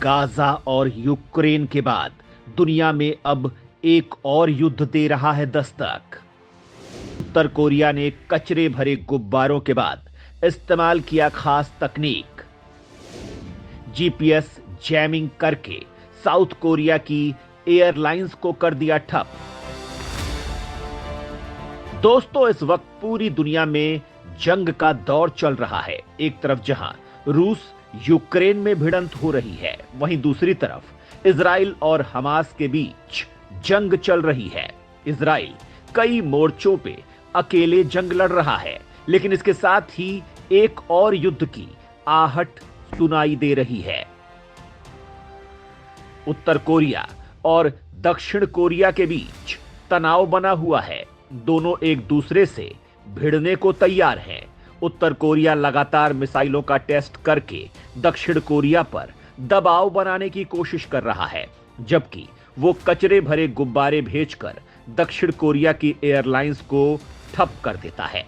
Gaza और Ukraine के बाद दुनिया में अब एक और युद्ध दे रहा है दस्तक। उत्तर कोरिया ने कचरे भरे गुब्बारों के बाद इस्तेमाल किया खास तकनीक। जीपीएस जैमिंग करके साउथ कोरिया की एयरलाइंस को कर दिया ठप। दोस्तों, इस वक्त पूरी दुनिया में जंग का दौर चल रहा है। एक तरफ जहां रूस यूक्रेन में भिड़ंत हो रही है, वहीं दूसरी तरफ इजराइल और हमास के बीच जंग चल रही है। इजराइल कई मोर्चों पे अकेले जंग लड़ रहा है, लेकिन इसके साथ ही एक और युद्ध की आहट सुनाई दे रही है। उत्तर कोरिया और दक्षिण कोरिया के बीच तनाव बना हुआ है। दोनों एक दूसरे से भिड़ने को तैयार हैं। उत्तर कोरिया लगातार मिसाइलों का टेस्ट करके दक्षिण कोरिया पर दबाव बनाने की कोशिश कर रहा है, जबकि वो कचरे भरे गुब्बारे भेजकर दक्षिण कोरिया की एयरलाइंस को ठप कर देता है।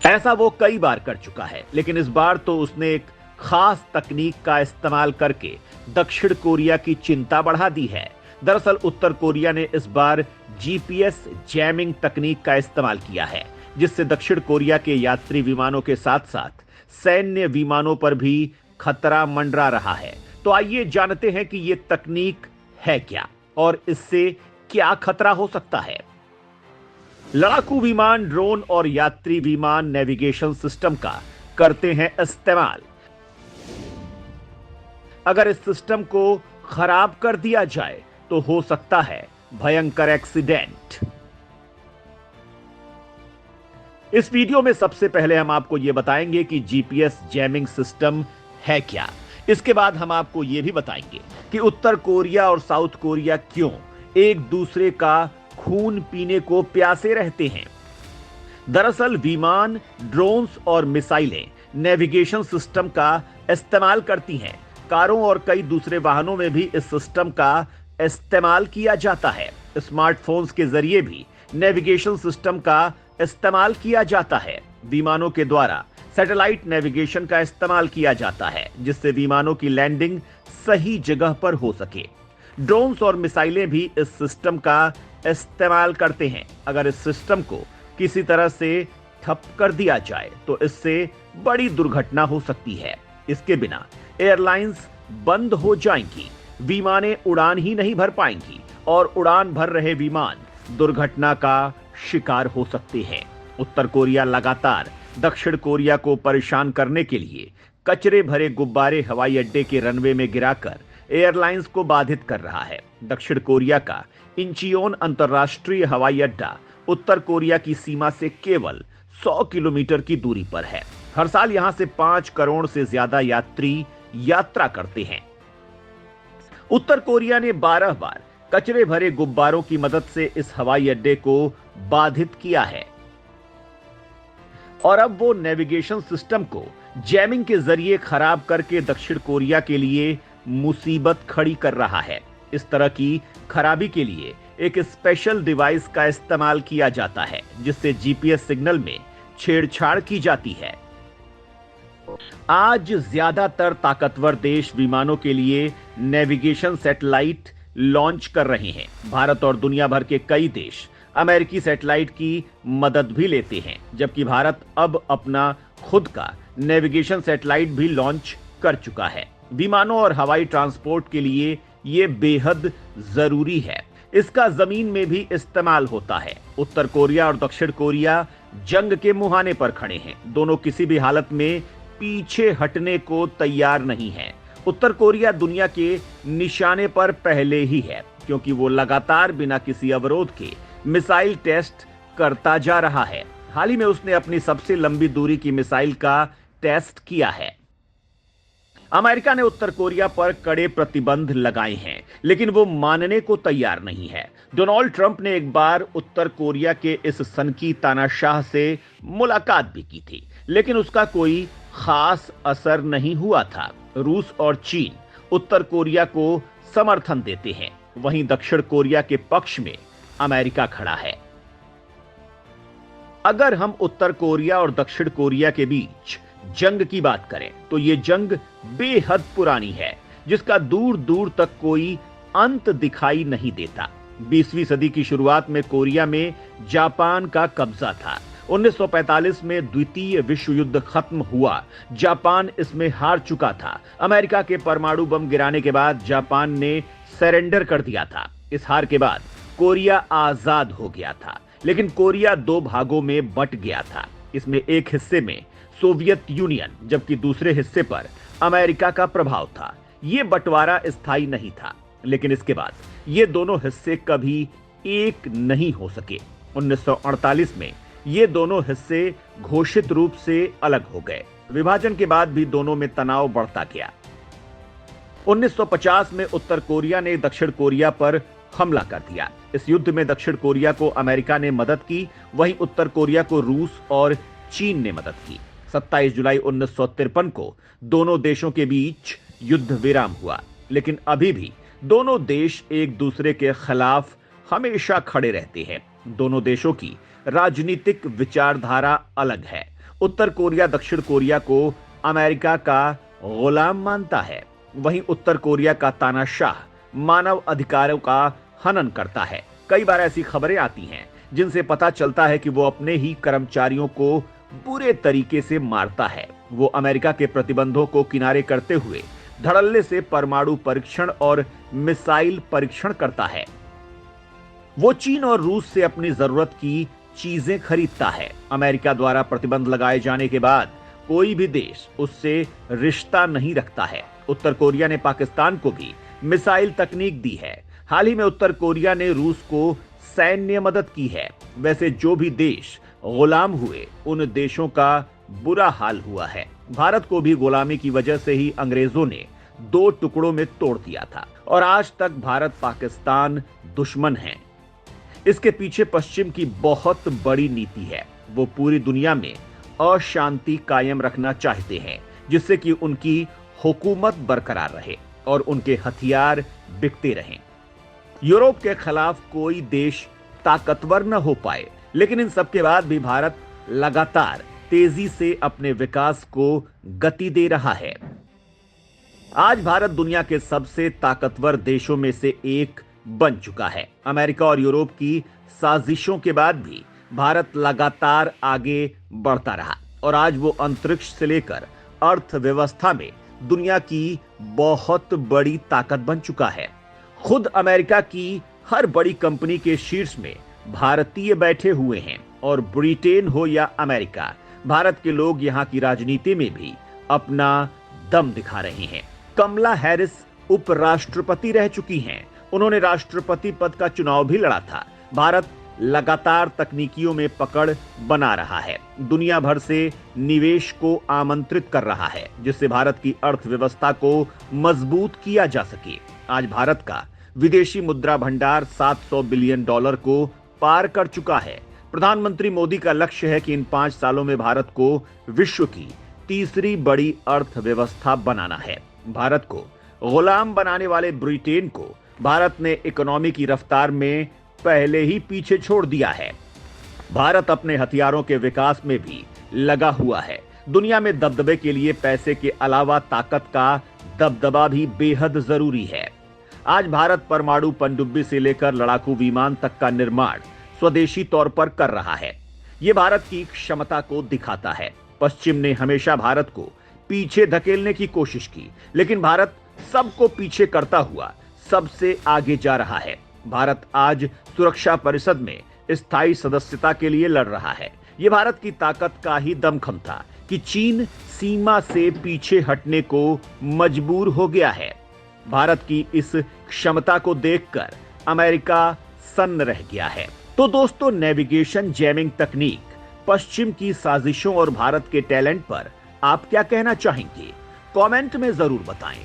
ऐसा वो कई बार कर चुका है, लेकिन इस बार तो उसने एक खास तकनीक का इस्तेमाल करके दक्षिण कोरिया की चिंता बढ़ा दी है। दरअसल उत्तर कोरिया ने इस बार जीपीएस जैमिंग तकनीक का इस्तेमाल किया है, जिससे दक्षिण कोरिया के यात्री विमानों के साथ साथ सैन्य विमानों पर भी खतरा मंडरा रहा है। तो आइए जानते हैं कि यह तकनीक है क्या और इससे क्या खतरा हो सकता है। लड़ाकू विमान, ड्रोन और यात्री विमान नेविगेशन सिस्टम का करते हैं इस्तेमाल। अगर इस सिस्टम को खराब कर दिया जाए तो हो सकता है भयंकर एक्सीडेंट। इस वीडियो में सबसे पहले हम आपको यह बताएंगे कि जीपीएस जैमिंग सिस्टम है क्या। इसके बाद हम आपको यह भी बताएंगे कि उत्तर कोरिया और साउथ कोरिया क्यों एक दूसरे का खून पीने को प्यासे रहते हैं। दरअसल विमान, ड्रोन्स और मिसाइलें नेविगेशन सिस्टम का इस्तेमाल करती हैं। कारों और कई दूसरे वाहनों में भी इस सिस्टम का इस्तेमाल किया जाता है। स्मार्टफोन्स के जरिए भी नेविगेशन सिस्टम का इस्तेमाल किया जाता है। विमानों के द्वारा सैटेलाइट नेविगेशन का इस्तेमाल किया जाता है, जिससे विमानों की लैंडिंग सही जगह पर हो सके। ड्रोन्स और मिसाइलें भी इस सिस्टम का इस्तेमाल करते हैं। अगर इस सिस्टम को किसी तरह से ठप कर दिया जाए तो इससे बड़ी दुर्घटना हो सकती है। इसके बिना एयरलाइंस बंद हो जाएंगी, विमानें उड़ान ही नहीं भर पाएंगी और उड़ान भर रहे विमान दुर्घटना का शिकार हो सकते हैं। उत्तर कोरिया लगातार दक्षिण कोरिया को परेशान करने के लिए कचरे भरे गुब्बारे हवाई अड्डे के रनवे में गिराकर एयरलाइंस को बाधित कर रहा है। दक्षिण कोरिया का इंचियोन अंतर्राष्ट्रीय हवाई अड्डा उत्तर कोरिया की सीमा से केवल 100 किलोमीटर की दूरी पर है। हर साल यहां से 5 करोड़ से ज्यादा यात्री यात्रा करते हैं। उत्तर कोरिया ने 12 बार कचरे भरे गुब्बारों की मदद से इस हवाई अड्डे को बाधित किया है और अब वो नेविगेशन सिस्टम को जैमिंग के जरिए खराब करके दक्षिण कोरिया के लिए मुसीबत खड़ी कर रहा है। इस तरह की खराबी के लिए एक स्पेशल डिवाइस का इस्तेमाल किया जाता है, जिससे जीपीएस सिग्नल में छेड़छाड़ की जाती है। आज ज्यादातर ताकतवर देश विमानों के लिए नेविगेशन सैटेलाइट लॉन्च कर रहे हैं। भारत और दुनिया भर के कई देश अमेरिकी सैटेलाइट की मदद भी लेते हैं, जबकि भारत अब अपना खुद का नेविगेशन सैटेलाइट भी लॉन्च कर चुका है। विमानों और हवाई ट्रांसपोर्ट के लिए यह बेहद जरूरी है। इसका जमीन में भी इस्तेमाल होता है। उत्तर कोरिया और दक्षिण कोरिया जंग के मुहाने पर खड़े हैं। दोनों किसी भी हालत में पीछे हटने को तैयार नहीं है। उत्तर कोरिया दुनिया के निशाने पर पहले ही है, क्योंकि वो लगातार बिना किसी अवरोध के मिसाइल टेस्ट करता जा रहा है। हाल ही में उसने अपनी सबसे लंबी दूरी की मिसाइल का टेस्ट किया है। अमेरिका ने उत्तर कोरिया पर कड़े प्रतिबंध लगाए हैं, लेकिन वो मानने को तैयार नहीं है। डोनाल्ड ट्रंप ने एक बार उत्तर कोरिया के इस सनकी तानाशाह से मुलाकात भी की थी, लेकिन उसका कोई खास असर नहीं हुआ था। रूस और चीन उत्तर कोरिया को समर्थन देते हैं, वहीं दक्षिण कोरिया के पक्ष में अमेरिका खड़ा है। अगर हम उत्तर कोरिया और दक्षिण कोरिया के बीच जंग की बात करें तो ये जंग बेहद पुरानी है, जिसका दूर दूर तक कोई अंत दिखाई नहीं देता। 20वीं सदी की शुरुआत में कोरिया में जापान का कब्जा था। 1945 में द्वितीय विश्व युद्ध खत्म हुआ। जापान इसमें हार चुका था। अमेरिका के परमाणु बम गिराने के बाद जापान ने सरेंडर कर दिया था। इस हार के बाद कोरिया आजाद हो गया था, लेकिन कोरिया दो भागों में बंट गया था। इसमें एक हिस्से में सोवियत यूनियन, जबकि दूसरे हिस्से पर अमेरिका का प्रभाव था। यह बंटवारा स्थायी नहीं था, लेकिन इसके बाद ये दोनों हिस्से कभी एक नहीं हो सके। 1948 में ये दोनों हिस्से घोषित रूप से अलग हो गए। विभाजन के बाद भी दोनों में तनाव बढ़ता गया। 1950 में उत्तर कोरिया ने दक्षिण कोरिया पर हमला कर दिया। इस युद्ध में दक्षिण कोरिया को अमेरिका ने मदद की, वहीं उत्तर कोरिया को रूस और चीन ने मदद की। 27 जुलाई 1953 को दोनों देशों के बीच युद्ध विराम हुआ, लेकिन अभी भी दोनों देश एक दूसरे के खिलाफ हमेशा खड़े रहते हैं। दोनों देशों की राजनीतिक विचारधारा अलग है। उत्तर कोरिया दक्षिण कोरिया को अमेरिका का गुलाम मानता है, वहीं उत्तर कोरिया का तानाशाह मानव अधिकारों का हनन करता है। कई बार ऐसी खबरें आती हैं जिनसे पता चलता है कि वो अपने ही कर्मचारियों को बुरे तरीके से मारता है। वो अमेरिका के प्रतिबंधों को किनारे करते हुए धड़ल्ले से परमाणु परीक्षण और मिसाइल परीक्षण करता है। वो चीन और रूस से अपनी जरूरत की चीजें खरीदता है। अमेरिका द्वारा प्रतिबंध लगाए जाने के बाद कोई भी देश उससे रिश्ता नहीं रखता है। उत्तर कोरिया ने पाकिस्तान को भी मिसाइल तकनीक दी है। हाल ही में उत्तर कोरिया ने रूस को सैन्य मदद की है। वैसे जो भी देश गुलाम हुए, उन देशों का बुरा हाल हुआ है। भारत को भी गुलामी की वजह से ही अंग्रेजों ने दो टुकड़ों में तोड़ दिया था, और आज तक भारत पाकिस्तान दुश्मन है। इसके पीछे पश्चिम की बहुत बड़ी नीति है। वो पूरी दुनिया में अशांति कायम रखना चाहते हैं, जिससे कि उनकी हुकूमत बरकरार रहे और उनके हथियार बिकते रहें। यूरोप के खिलाफ कोई देश ताकतवर न हो पाए, लेकिन इन सब के बाद भी भारत लगातार तेजी से अपने विकास को गति दे रहा है। आज भारत दुनिया के सबसे ताकतवर देशों में से एक बन चुका है। अमेरिका और यूरोप की साजिशों के बाद भी भारत लगातार आगे बढ़ता रहा, और आज वो अंतरिक्ष से लेकर अर्थव्यवस्था में दुनिया की बहुत बड़ी ताकत बन चुका है। खुद अमेरिका की हर बड़ी कंपनी के शीर्ष में भारतीय बैठे हुए हैं, और ब्रिटेन हो या अमेरिका, भारत के लोग यहाँ की राजनीति में भी अपना दम दिखा रहे हैं। कमला हैरिस उपराष्ट्रपति रह चुकी हैं। उन्होंने राष्ट्रपति पद का चुनाव भी लड़ा था। भारत लगातार तकनीकियों में पकड़ बना रहा है, दुनिया भर से निवेश को आमंत्रित कर रहा है, जिससे भारत की अर्थव्यवस्था को मजबूत किया जा सके। आज भारत का विदेशी मुद्रा भंडार $700 बिलियन को पार कर चुका है। प्रधानमंत्री मोदी का लक्ष्य है कि इन 5 सालों में भारत को विश्व की तीसरी बड़ी अर्थव्यवस्था बनाना है। भारत को गुलाम बनाने वाले ब्रिटेन को भारत ने इकोनॉमी की रफ्तार में पहले ही पीछे छोड़ दिया है। भारत अपने हथियारों के विकास में भी लगा हुआ है। दुनिया में दबदबे के लिए पैसे के अलावा ताकत का दबदबा भी बेहद जरूरी है। आज भारत परमाणु पनडुब्बी से लेकर लड़ाकू विमान तक का निर्माण स्वदेशी तौर पर कर रहा है। यह भारत की क्षमता को दिखाता है। पश्चिम ने हमेशा भारत को पीछे धकेलने की कोशिश की, लेकिन भारत सबको पीछे करता हुआ सबसे आगे जा रहा है। भारत आज सुरक्षा परिषद में स्थायी सदस्यता के लिए लड़ रहा है। यह भारत की ताकत का ही दमखम था कि चीन सीमा से पीछे हटने को मजबूर हो गया है। भारत की इस क्षमता को देखकर अमेरिका सन्न रह गया है। तो दोस्तों, नेविगेशन जैमिंग तकनीक, पश्चिम की साजिशों और भारत के टैलेंट पर आप क्या कहना चाहेंगे? कमेंट में जरूर बताएं।